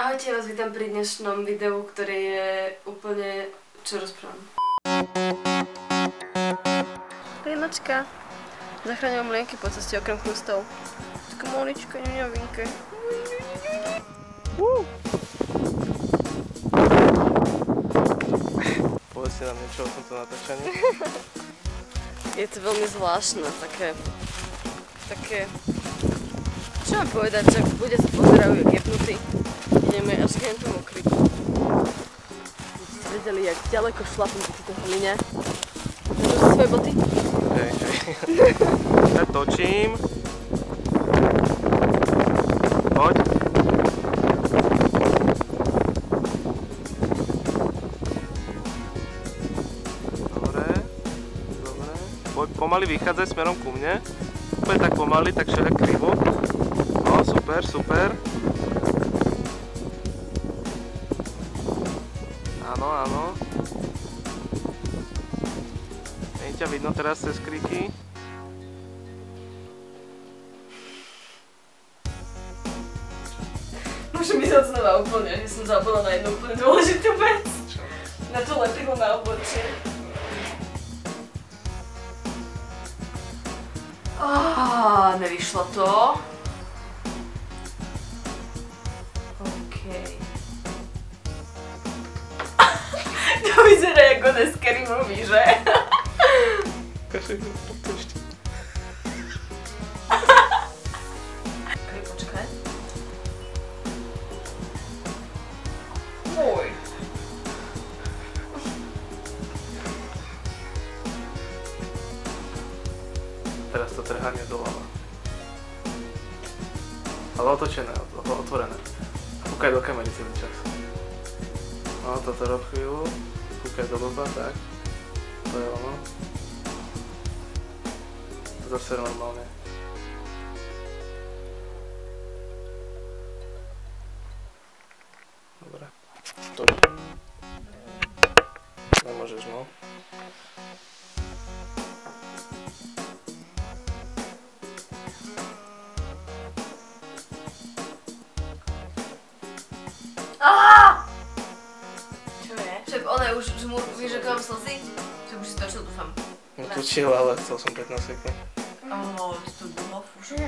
Ahojte, vás vítam pri dnešnom videu, ktoré je úplne... čo rozprávam. Lienočka. Zachraňujem Lienky po ceste okrem chrustov. Taká malička, ňuňovinka. Povedzte nám niečo o tomto natáčaní. Je to veľmi zvláštne, také... Čo mám povedať, čak ľudia sa pozerajú jak jebnutí. Ideme až k tomu kriku. Aby ste vedeli, jak ďaleko šlapem po tejto hline. Môžu si svoje boty? Hej. Ja točím. Poď. Dobre. Poď pomaly vychádzaj smerom ku mne. Úplne tak pomaly, tak všelijak krivo. No, super. Áno. Nie ťa vidno teraz cez kriky. Môžem ísť znova úplne, že som zabudla na jednu úplne dôležitú vec. Čo? Na to lepidlo na obočie. Nevyšlo to. To vyzerá ako Scary Movie, že? Okej, počkaj. Oj. Teraz to trhanie doľava. Ale otočené, otvorené. Kúkaj do kamery celý čas. No, toto rob chvíľu. Kúkaj do blba, tak. To je ono. Zase normálne. Dobre. Toč. Nemôžeš, no. Však ona už mu vyžakám slzy? Však už si točil, dúfam. No točil, ale chcel som 15 sekúnd. Toto dlho fúša.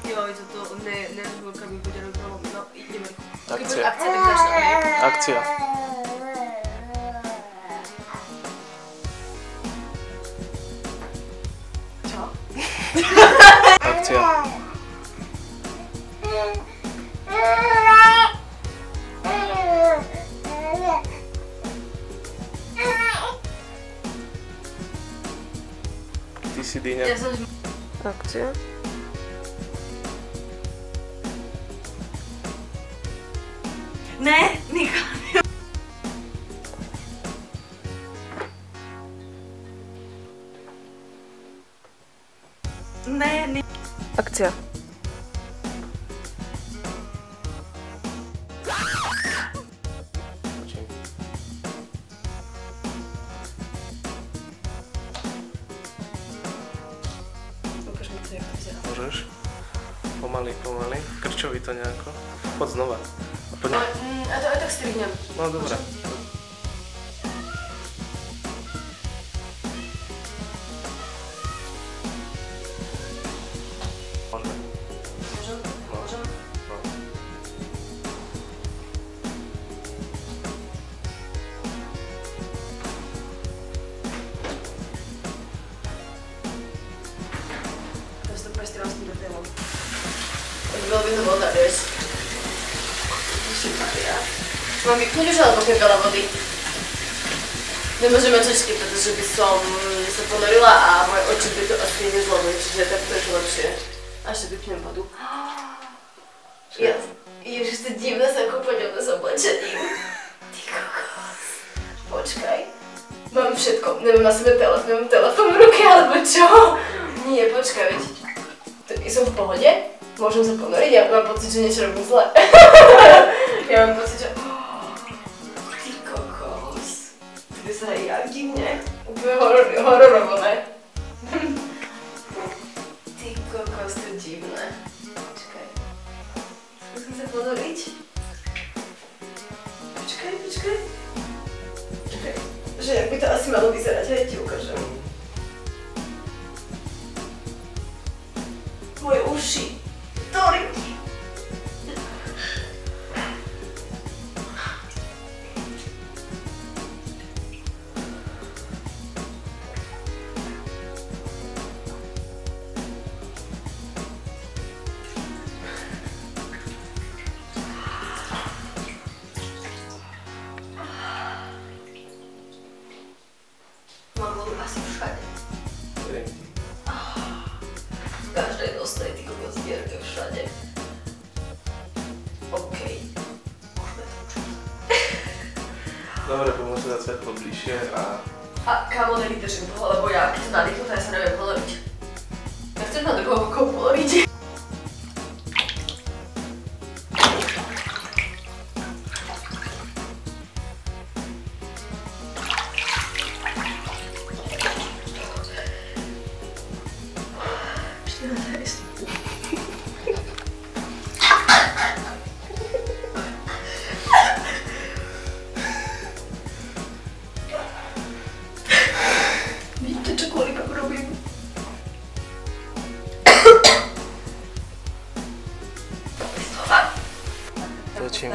Joj, toto nerozborka mi bude rozbrovom. No, ideme. Akcia. Akcia, tak začne, hej? Akcia. Čo? Akcia. Ty si dýňa. Ja som... Akcia. Ne, Nikol. Ne. Akcia. Môžeš? Pomaly. Krčovi to nejako. Poď znova. A to aj tak strihnem. No dobré. Môžem? No. Teraz to prestrielam s tým detailom. Tak veľa by to voda, vieš. Mám vypnúť už alebo keď veľa vody? Nemôžeme češky, pretože by som sa ponorila a moje oči by to asi nezvládli, čiže takto je to lepšie. A ešte vypnem vodu. Ježiš, to divné sa kúpať s oblečením. Ty kokos. Počkaj. Mám všetko. Nemám na sebe telefón v ruke, alebo čo? Nie, počkaj, veď. Som v pohode? Môžem sa ponoriť? Ja mám pocit, že niečo robím zle. Ja mám pocit, že... Ty kokos. To vyzerá jak divne. Úplne hororovo, ne? Ty kokos, to je divné. Počkaj. Skúsim sa ponoriť. Počkaj. Že jak by to asi malo vyzerať, hej, ti ukážem. Moje uši. Torinky. Asi všade. V každej dostej ty kokos dierke všade. OK. Môžeme to učiť. Dobre, pomôžeme dať svetlo bližšie a... A kámo, nevydržím toho, lebo ja keď to nadýchnu, tak ja sa neviem poloriť. Ja chcem na druhou rukou poloriť. Vidíte, čo kvôli vám robím? Točím.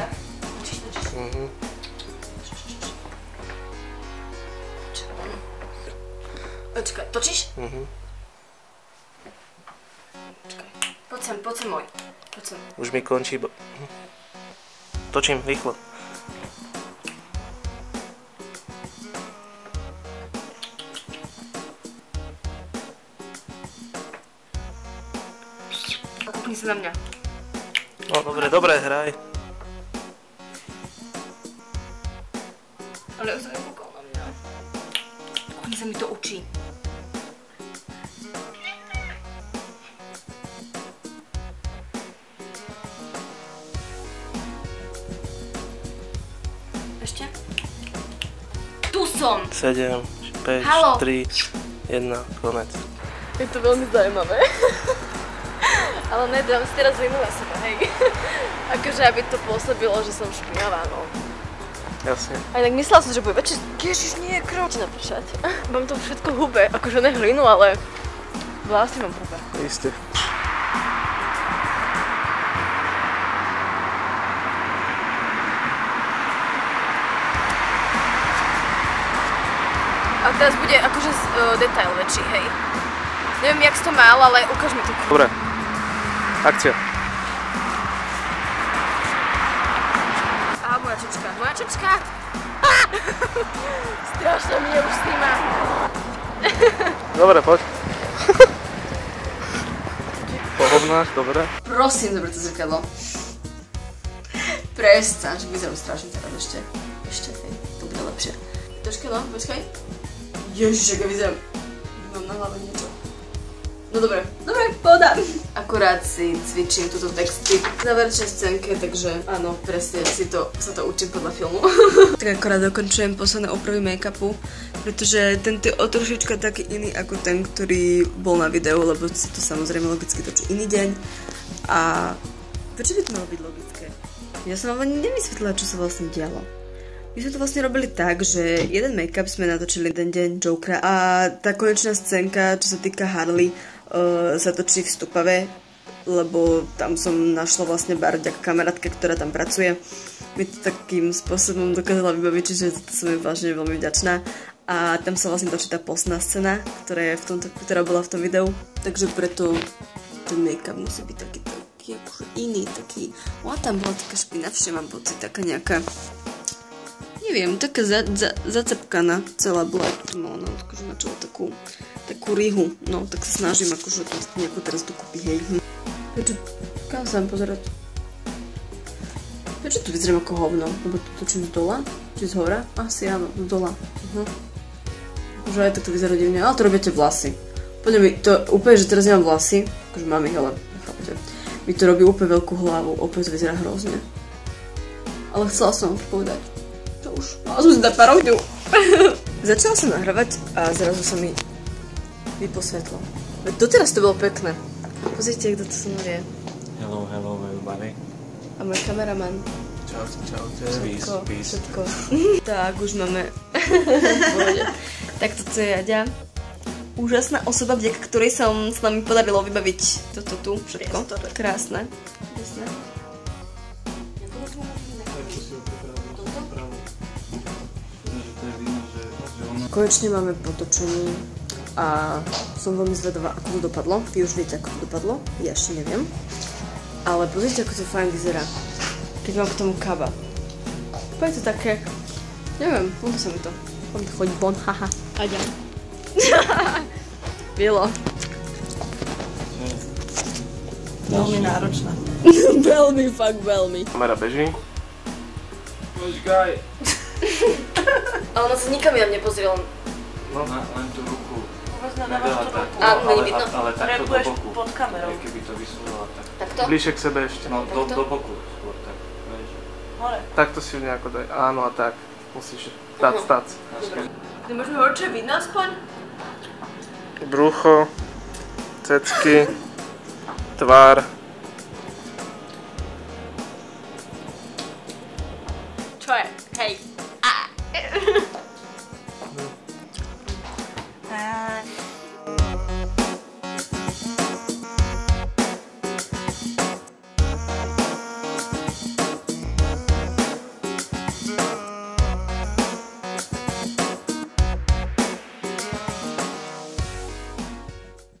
Počkaj, točíš? Počkaj, poď sem môj. Poď sem. Už mi končí, točím, rýchlo. Kúkni sa na mňa. No, dobre, hraj. Ale ja sa nekúkal na mňa. Kúkni sa mi to učí. Ešte? Tu som! 7, 5, Haló. 3, 1, konec. Je to veľmi zaujímavé. Ale ne, dám si teraz vinu na seba, hej. Akože, aby to pôsobilo, že som špinavá, no. Jasne. A inak myslela som, že bude väčšie... Ježiš, nie, kroč napríklad. Mám to všetko hube, akože ne hlinu, ale... Vlasy mám hube. Isté. A teraz bude akože detail väčší, hej. Neviem, jak si to mal, ale ukáž mi to. Dobre. Akcia. Aha, moja čečka. Moja čečka! Strašne mi je už sníma. Dobre, poď. Pohovnáš, dobre. Prosím, zober to zrkadlo. Prestaň, že vyzerám strašne teraz ešte. Ešte, hej, to bude lepšie. Troška, no, počkaj. Ježiš, ako vyzerám. Mám na hlave niečo. No dobre, pohoda. Akurát si cvičím túto texty v záverečnej scénke, takže áno, presne sa to učím podľa filmu. Tak akurát dokončujem posledné opravy make-upu, pretože tento je o trošička taký iný ako ten, ktorý bol na videu, lebo sa to samozrejme logicky točí iný deň. A prečo by to malo byť logické? Ja som vám ani nevysvetlila, čo sa vlastne dialo. My sme to vlastne robili tak, že jeden make-up sme natočili jeden deň Jokera a tá konečná scénka, čo sa týka Harley, sa točí v Stupave, lebo tam som našla vlastne bar vďaka kamarátke, ktorá tam pracuje. Mi to takým spôsobom dokázala vybaviť, čiže to som jej vážne veľmi vďačná. A tam sa vlastne točí tá postná scéna, ktorá bola v tom videu. Takže preto ten make-up musí byť taký akože iný, taký... tam bola taká špinavšia, mám pocit, taká nejaká... Neviem, taká zacepkaná celá bola, to mala na akože na čelo takú rihu, no tak sa snažím akože to nejako teraz dokúpiť, hej. Prečo, kam sa mám pozerať? Prečo tu vyzerám ako hovno? Lebo to točím z dola? Či z hora? Asi áno, z dola. Akože aj tak to vyzerá divne, ale to robíte vlasy. Poďme mi to úplne, že teraz nemám vlasy, akože mám ich, ale nechápete. Mi to robí úplne veľkú hlavu, úplne to vyzerá hrozne. Ale chcela som vám povedať. Čo už? Mala som si dať paródiu. Začala som nahrávať a zrazu sa mi vyplo svetlo. Doteraz to bolo pekné. Pozrite, kto to so mnou je. Hello everybody. A môj kameraman. Čau. Čaute. Všetko. Tak, už máme. Tak toto je Jaďa. Úžasná osoba, vďaka ktorej sa s nami podarilo vybaviť toto tu. Všetko. Krásne. Krásne. Konečne máme potočený a som veľmi zvedavá, ako to dopadlo. Vy už viete, ako to dopadlo. Ja ešte neviem. Ale pozrite, ako to fajn vyzerá. Keď mám k tomu kaba. Je to také... Neviem, ľúbi sa mi to. Poďme chodiť von, haha. Aďa. Bielo. Veľmi náročná. Veľmi, fakt veľmi. Kamera beží. Počkaj. Ale ona sa nikam ja nepozrela. No. Len tú ruku. Nedáva tak. Není vidno. Ale takto do Repuješ boku. pod kamerou. Keby to vysúvala tak. Takto? Bližšie k sebe ešte. No do boku skôr tak. Vieš. Hore. Takto si ju nejako daj. Áno a tak. Musíš. Tac. Nemôžeme horšie vidno aspoň? Brucho. Cecky. Tvár.